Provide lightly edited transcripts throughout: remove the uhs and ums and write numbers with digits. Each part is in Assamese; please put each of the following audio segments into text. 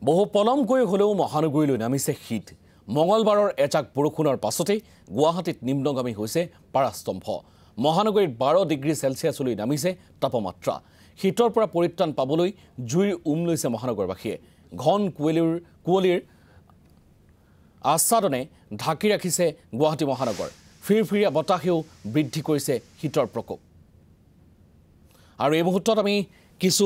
বহু পলমকৈ হলেও মহানগৰীলৈ নামিছে শীত। মঙলবাৰৰ এজাক বৰষুণৰ পাছতে গুৱাহাটীত নিম্নগামী হৈছে পাৰাস্তম্ভ। মহানগৰীত 12 ডিগ্ৰী সেলসিয়াছলৈ নামিছে তাপমাত্ৰা। শীতৰ পৰা পৰিত্ৰাণ পাবলৈ জুইৰ লৈছে মহানগৰবাসীয়ে। ঘন কুঁৱলীৰ আচ্ছাদনে ঢাকি ৰাখিছে গুৱাহাটী মহানগৰ। ফিৰফিৰীয়া বতাহেও বৃদ্ধি কৰিছে শীতৰ প্ৰকোপ। আৰু এই মুহূৰ্তত আমি কিছু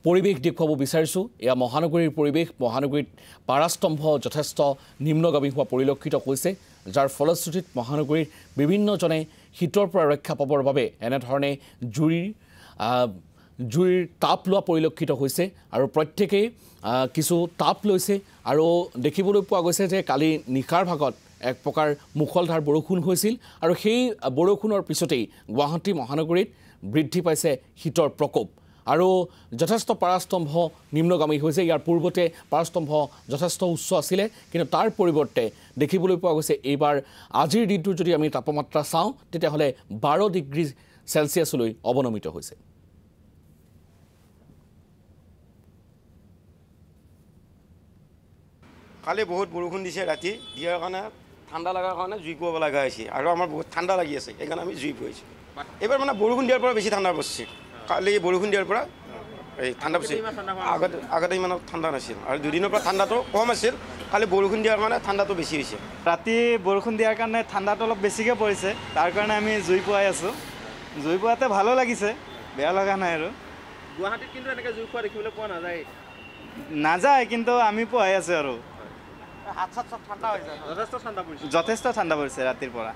পৰিৱেশ দেখুৱাব বিচাৰিছোঁ। এয়া মহানগৰীৰ পৰিৱেশ। মহানগৰীত পাৰাস্তম্ভ যথেষ্ট নিম্নগামী হোৱা পৰিলক্ষিত হৈছে, যাৰ ফলশ্ৰুতিত মহানগৰীৰ বিভিন্নজনে শীতৰ পৰা ৰক্ষা পাবৰ বাবে এনেধৰণে জুইৰ তাপ লোৱা পৰিলক্ষিত হৈছে আৰু প্ৰত্যেকেই কিছু তাপ লৈছে। আৰু দেখিবলৈ পোৱা গৈছে যে কালি নিশাৰ ভাগত এক প্ৰকাৰ মুখলধাৰ বৰষুণ হৈছিল আৰু সেই বৰষুণৰ পিছতেই গুৱাহাটী মহানগৰীত বৃদ্ধি পাইছে শীতৰ প্ৰকোপ আৰু যথেষ্ট পাৰাস্তম্ভ নিম্নগামী হৈছে। ইয়াৰ পূৰ্বতে পাৰাস্তম্ভ যথেষ্ট উচ্চ আছিলে, কিন্তু তাৰ পৰিৱৰ্তে দেখিবলৈ পোৱা গৈছে এইবাৰ আজিৰ দিনটো যদি আমি তাপমাত্ৰা চাওঁ তেতিয়াহ'লে 12 ডিগ্ৰী সেলসিয়াছলৈ অৱনমিত হৈছে। কালি বহুত বৰষুণ দিছে, ৰাতি দিয়াৰ কাৰণে ঠাণ্ডা লগাৰ কাৰণে জুই পুৱাব লগা হৈছে আৰু আমাৰ বহুত ঠাণ্ডা লাগি আছে, সেইকাৰণে আমি জুই পুৱাইছোঁ। এইবাৰ মানে বৰষুণ দিয়াৰ পৰা বেছি ঠাণ্ডা পৰিছে। কালি বৰষুণ দিয়াৰ পৰা এই ঠাণ্ডা পৰিছে। আগতে ইমান ঠাণ্ডা নাছিল আৰু দুদিনৰ পৰা ঠাণ্ডাটো কম আছিল। কালি বৰষুণ দিয়াৰ কাৰণে ঠাণ্ডাটো বেছি হৈছে। ৰাতি বৰষুণ দিয়াৰ কাৰণে ঠাণ্ডাটো অলপ বেছিকৈ পৰিছে, তাৰ কাৰণে আমি জুই পুৱাই আছোঁ। জুই পুৱাতে ভালো লাগিছে, বেয়া লগা নাই। আৰু গুৱাহাটীত কিন্তু এনেকৈ জুই পুৱা দেখিবলৈ পোৱা নাযায়, কিন্তু আমি পুৱাই আছোঁ। আৰু হাত চাত চব ঠাণ্ডা হৈছে, যথেষ্ট ঠাণ্ডা পৰিছে ৰাতিৰ পৰা।